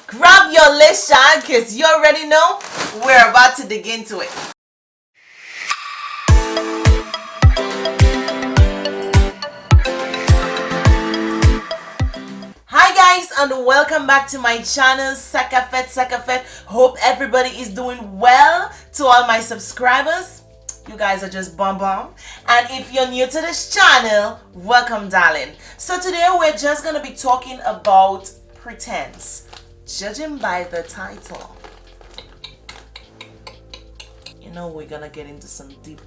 Grab your list, Sean, because you already know we're about to dig into it. Hi guys, and welcome back to my channel, Sakafet. Hope everybody is doing well. To all my subscribers, you guys are just bomb. And if you're new to this channel, welcome, darling. So today we're just gonna be talking about pretense, judging by the title. You know, we're gonna get into some deep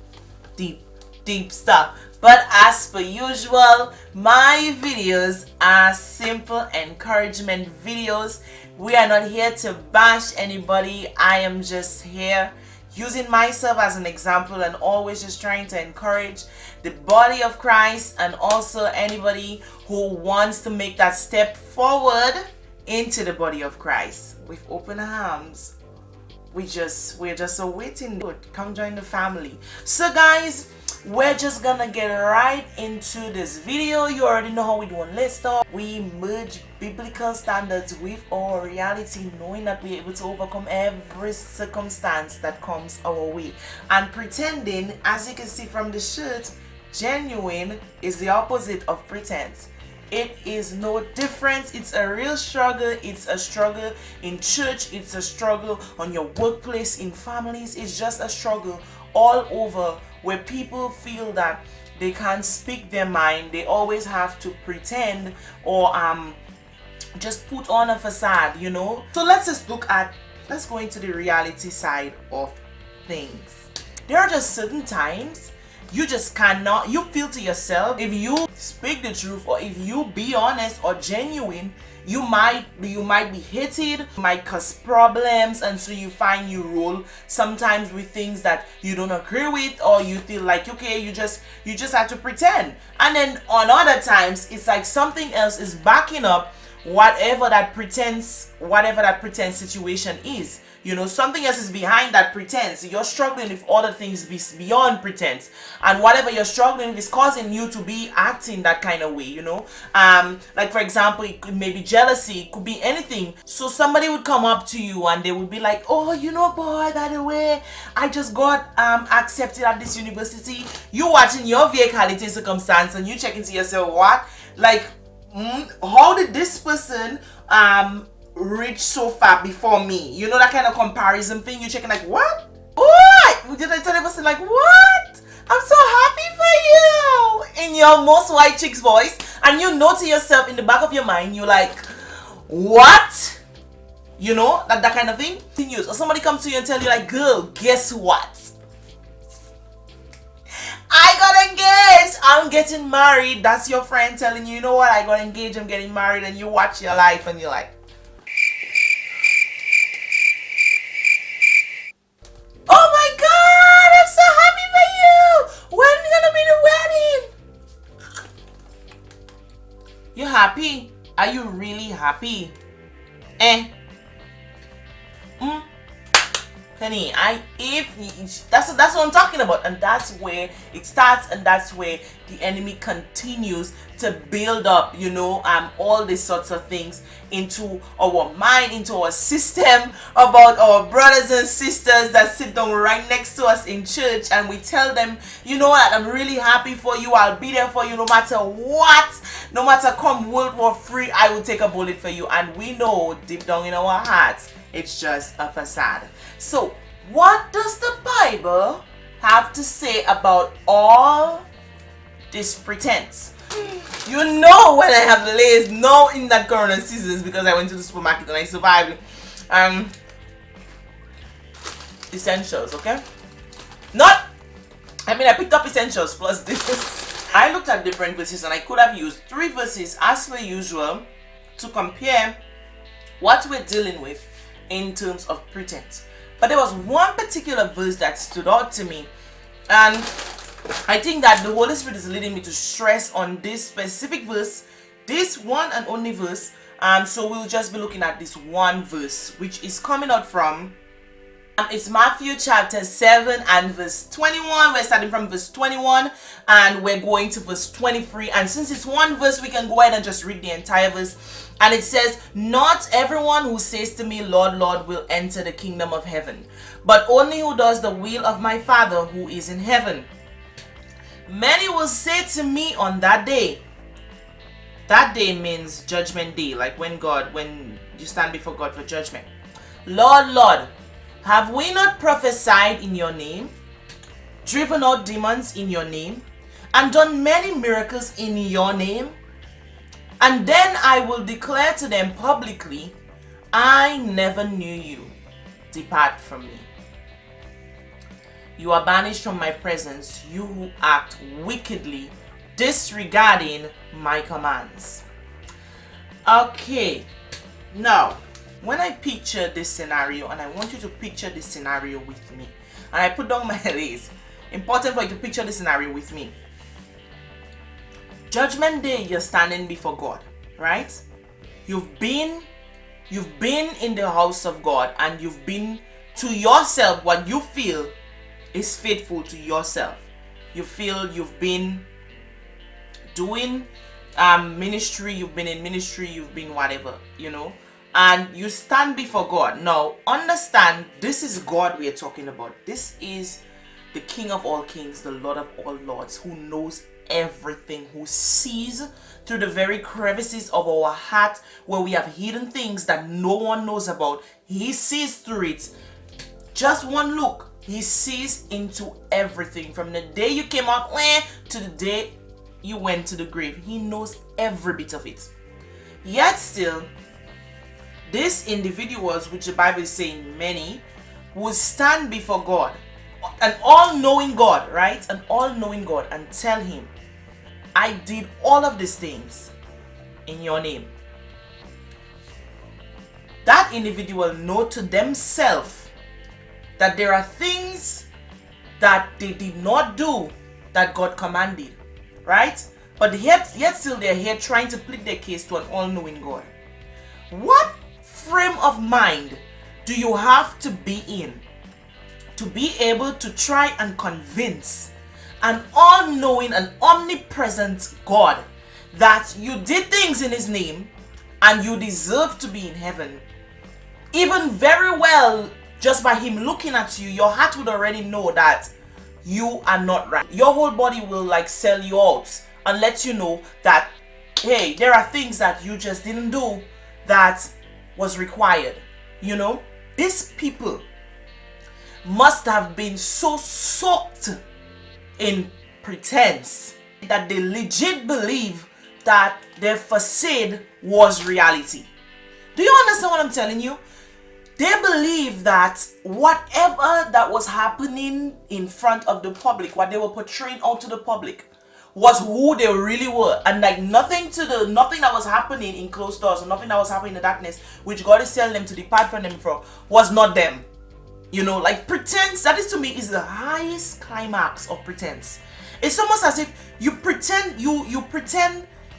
stuff. But as per usual, my videos are simple encouragement videos. We are not here to bash anybody. I am just here using myself as an example and always just trying to encourage the body of Christ and also anybody who wants to make that step forward into the body of Christ with open arms. We're just awaiting. Come join the family. So guys, we're just gonna get right into this video. You already know how we do on Let's Talk. We merge biblical standards with our reality, knowing that we're able to overcome every circumstance that comes our way. And pretending, as you can see from the shirt, genuine is the opposite of pretense. It is no difference. It's a real struggle. It's a struggle in church. It's a struggle on your workplace, in families. It's just a struggle all over, where people feel that they can't speak their mind. They always have to pretend or just put on a facade, you know. So let's go into the reality side of things. There are just certain times you just cannot, you feel to yourself, if you speak the truth or if you be honest or genuine, you might be hated, might cause problems, and so you find you roll sometimes with things that you don't agree with, or you feel like, okay, you just have to pretend. And then on other times it's like something else is backing up whatever that pretense situation is. You know, something else is behind that pretense. You're struggling with other things beyond pretense, and whatever you're struggling with is causing you to be acting that kind of way, you know. Like for example, it could maybe jealousy, it could be anything. So somebody would come up to you and they would be like, oh, you know, boy, by the way, I just got accepted at this university. You watching your vehicle circumstance and you checking to yourself, what? Like, how did this person reach so far before me? You know, that kind of comparison thing. You're checking like, what? Did I tell the person like, what? I'm so happy for you, in your most white chick's voice, and you know to yourself in the back of your mind, you're like, what? You know, that kind of thing. Or somebody comes to you and tell you like, girl, guess what? I got engaged. I'm getting married. That's your friend telling you, you know what? I got engaged. I'm getting married. And you watch your life and you're like, oh my God, I'm so happy for you. When's gonna be the wedding? You happy? Are you really happy? Honey, that's what I'm talking about, and that's where it starts, and that's where the enemy continues to build up, you know, all these sorts of things into our mind, into our system, about our brothers and sisters that sit down right next to us in church, and we tell them, you know what, I'm really happy for you, I'll be there for you no matter what, no matter come World War III, I will take a bullet for you. And we know deep down in our hearts it's just a facade. So what does the Bible have to say about all this pretense? You know, when I have Lay's now in that Corona seasons, because I went to the supermarket and I survived essentials, okay? I picked up essentials plus this. I looked at different verses and I could have used 3 verses as per usual to compare what we're dealing with in terms of pretense. But there was one particular verse that stood out to me, and I think that the Holy Spirit is leading me to stress on this specific verse, this one and only verse. So we'll just be looking at this one verse, which is coming out from it's Matthew chapter 7 and verse 21. We're starting from verse 21 and we're going to verse 23. And since it's one verse, we can go ahead and just read the entire verse. And it says, not everyone who says to me, Lord, Lord, will enter the kingdom of heaven, but only who does the will of my Father who is in heaven. Many will say to me on that day. That day means judgment day, like when you stand before God for judgment. Lord, Lord, have we not prophesied in your name, driven out demons in your name, and done many miracles in your name? And then I will declare to them publicly, I never knew you. Depart from me. You are banished from my presence, you who act wickedly, disregarding my commands. Okay, now when I picture this scenario, and I want you to picture this scenario with me, and I put down my list, important for you to picture this scenario with me. Judgment day, you're standing before God, right? You've been in the house of God, and you've been to yourself what you feel is faithful to yourself. You feel you've been doing ministry, you've been in ministry, you've been whatever, and you stand before God. Now understand, this is God we are talking about. This is the King of all kings, the Lord of all lords, who knows everything, who sees through the very crevices of our heart where we have hidden things that no one knows about. He sees through it. Just one look, he sees into everything, from the day you came out to the day you went to the grave. He knows every bit of it. Yet still, these individuals, which the Bible is saying many, will stand before God, an all-knowing God, right? An all-knowing God, and tell him, I did all of these things in your name. That individual know to themselves that there are things that they did not do that God commanded, right? But yet still they're here trying to plead their case to an all-knowing God. What frame of mind do you have to be in to be able to try and convince an all-knowing and omnipresent God that you did things in his name and you deserve to be in heaven? Even very well, just by him looking at you, your heart would already know that you are not right. Your whole body will like sell you out and let you know that, hey, there are things that you just didn't do that was required. These people must have been so soaked in pretense that they legit believe that their facade was reality. Do you understand what I'm telling you? They believe that whatever that was happening in front of the public, what they were portraying out to the public, was who they really were, and like nothing that was happening in closed doors, or nothing that was happening in the darkness, which God is telling them to depart from them from, was not them. Like pretense, that is to me is the highest climax of pretense. It's almost as if you pretend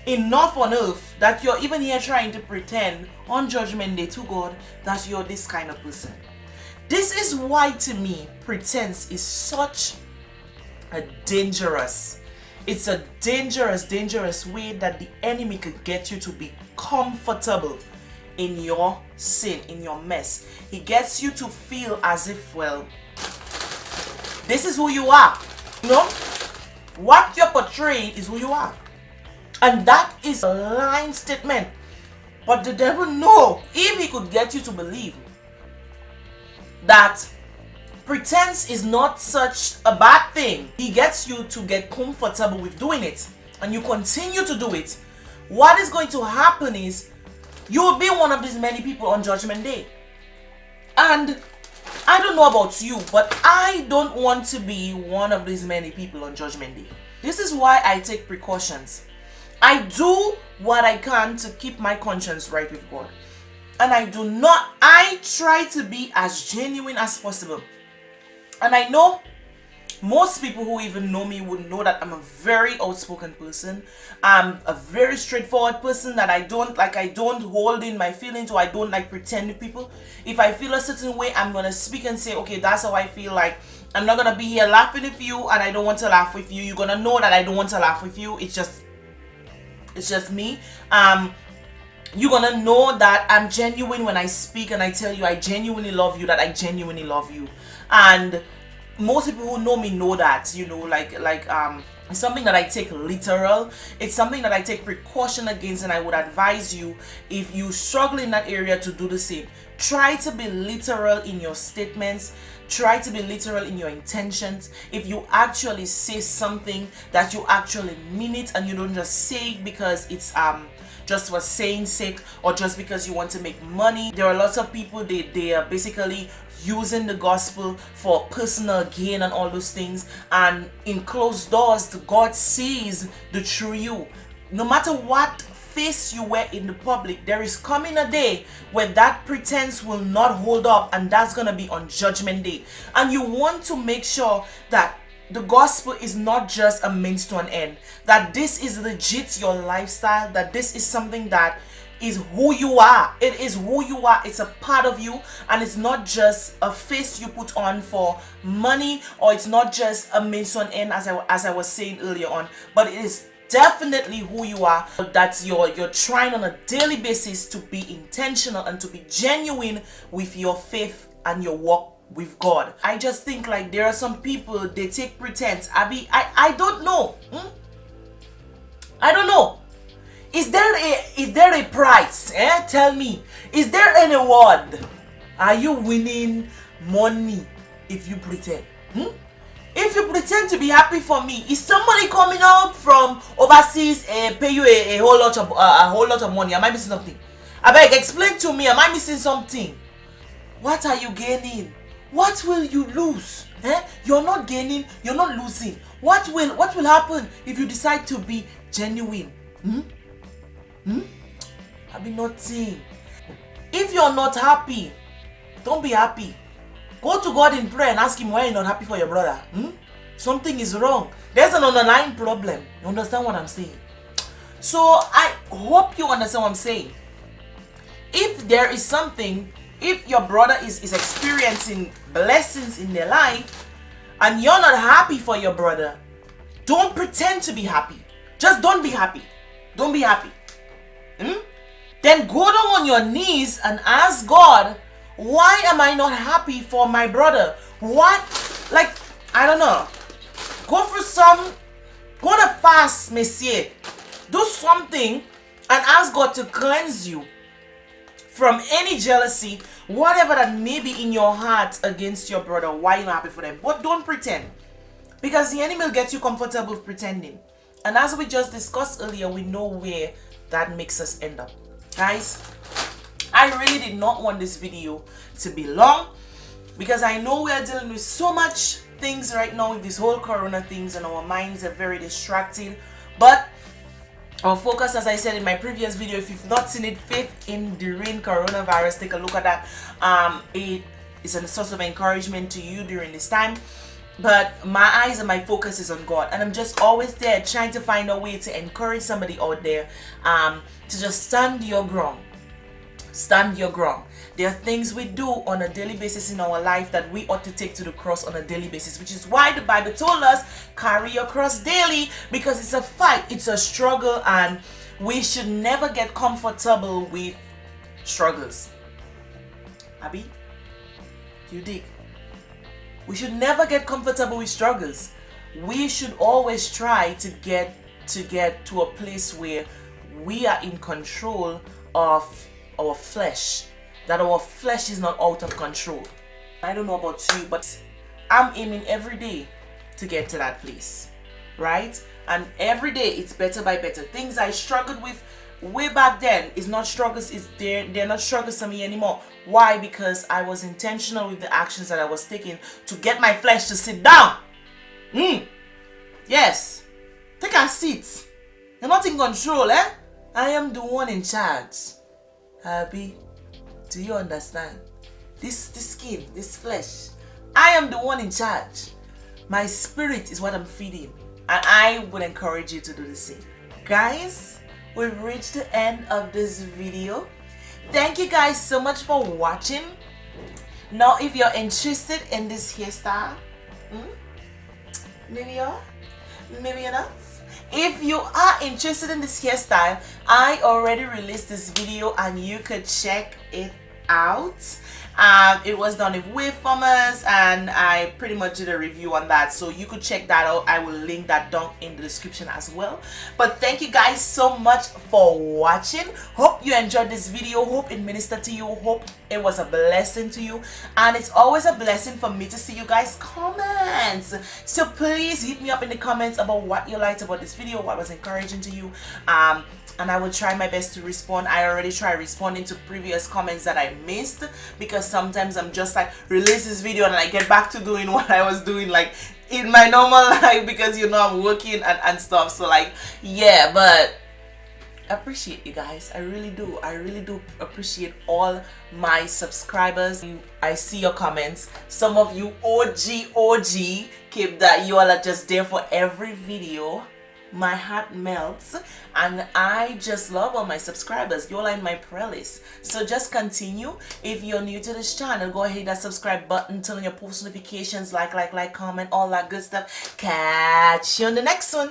enough on earth that you're even here trying to pretend on judgment day to God that you're this kind of person. This is why to me pretense is such a dangerous way that the enemy could get you to be comfortable in your sin, in your mess. He gets you to feel as if, well, this is who you are. What you're portraying is who you are. And that is a lying statement. But the devil knows, if he could get you to believe that pretense is not such a bad thing, he gets you to get comfortable with doing it, and you continue to do it, what is going to happen is you will be one of these many people on Judgment Day. And I don't know about you, but I don't want to be one of these many people on Judgment Day. This is why I take precautions. I do what I can to keep my conscience right with God. And I try to be as genuine as possible. And I know most people who even know me would know that I'm a very outspoken person. I'm a very straightforward person, that I don't hold in my feelings, or I don't like pretend with people. If I feel a certain way, I'm going to speak and say, okay, that's how I feel. Like, I'm not going to be here laughing with you, and I don't want to laugh with you. You're going to know that I don't want to laugh with you. It's just me. you're gonna know that I'm genuine when I speak and I tell you I genuinely love you, that I genuinely love you. And most people who know me know that, you know, it's something that I take literal. It's something that I take precaution against, and I would advise you, if you struggle in that area, to do the same. Try to be literal in your statements. Try to be literal in your intentions. If you actually say something, that you actually mean it, and you don't just say it because it's just for saying sake, or just because you want to make money. There are lots of people, they are basically using the gospel for personal gain and all those things, and in closed doors, God sees the true you. No matter what face you wear in the public, there is coming a day where that pretense will not hold up, and that's gonna be on Judgment Day. And you want to make sure that the gospel is not just a means to an end, that this is legit your lifestyle, that this is something that is who you are. It is who you are. It's a part of you, and it's not just a face you put on for money, or it's not just a means to an end, as I was saying earlier on, but it is definitely who you are, that you're trying on a daily basis to be intentional and to be genuine with your faith and your walk with God. I just think, like, there are some people, they take pretense. I don't know. I don't know. Is there a prize? Tell me. Is there an award? Are you winning money if you pretend? If you pretend to be happy for me, is somebody coming out from overseas and pay you a whole lot of money? Am I missing something? I beg, explain to me. Am I missing something? What are you gaining? What will you lose? You're not gaining, you're not losing. What will happen if you decide to be genuine? I'll be nothing. If you're not happy, don't be happy. Go to God in prayer and ask him why you're not happy for your brother. Something is wrong. There's an underlying problem. You understand what I'm saying? So I hope you understand what I'm saying. If there is something, if your brother is experiencing blessings in their life and you're not happy for your brother, don't pretend to be happy. Just don't be happy. Don't be happy. Then go down on your knees and ask God, why am I not happy for my brother? What? Like, I don't know. Go on a fast, Messiah. Do something and ask God to cleanse you from any jealousy, whatever that may be in your heart against your brother. Why you're not happy for them? But don't pretend, because the enemy will get you comfortable with pretending. And as we just discussed earlier, we know where that makes us end up. Guys, I really did not want this video to be long, because I know we are dealing with so much things right now with this whole corona things, and our minds are very distracted. But our focus, as I said in my previous video, if you've not seen it, Faith in During Coronavirus, take a look at that. It is a source of encouragement to you during this time. But my eyes and my focus is on God, and I'm just always there trying to find a way to encourage somebody out there to just stand your ground. Stand your ground. There are things we do on a daily basis in our life that we ought to take to the cross on a daily basis, which is why the Bible told us, carry your cross daily, because it's a fight, it's a struggle, and we should never get comfortable with struggles. Abby, you dig? We should never get comfortable with struggles. We should always try to get to a place where we are in control of our flesh, that our flesh is not out of control. I don't know about you, but I'm aiming every day to get to that place, right? And every day it's better by better. Things I struggled with way back then is not struggles, they're not struggles to me anymore. Why? Because I was intentional with the actions that I was taking to get my flesh to sit down. Yes, take a seat. You're not in control, eh? I am the one in charge. Happy? Do you understand? This skin, this flesh, I am the one in charge. My spirit is what I'm feeding, and I would encourage you to do the same. Guys, we've reached the end of this video. Thank you guys so much for watching. Now, if you're interested in this hairstyle, maybe you're not. If you are interested in this hairstyle, I already released this video and you could check it out. It was done with wave formers and I pretty much did a review on that, so you could check that out. I will link that down in the description as well. But thank you guys so much for watching. Hope you enjoyed this video, hope it ministered to you, hope it was a blessing to you, and it's always a blessing for me to see you guys comments. So please hit me up in the comments about what you liked about this video, what was encouraging to you, and I will try my best to respond. I already tried responding to previous comments that I missed, because sometimes I'm just like, release this video and I get back to doing what I was doing like in my normal life, because you know I'm working and stuff. So like, yeah, but I appreciate you guys. I really do appreciate all my subscribers. I see your comments. Some of you OG keep that you all are just there for every video. My heart melts, and I just love all my subscribers. You're in my playlist, so just continue. If you're new to this channel, go ahead, hit that subscribe button, turn on your post notifications, like, comment, all that good stuff. Catch you on the next one.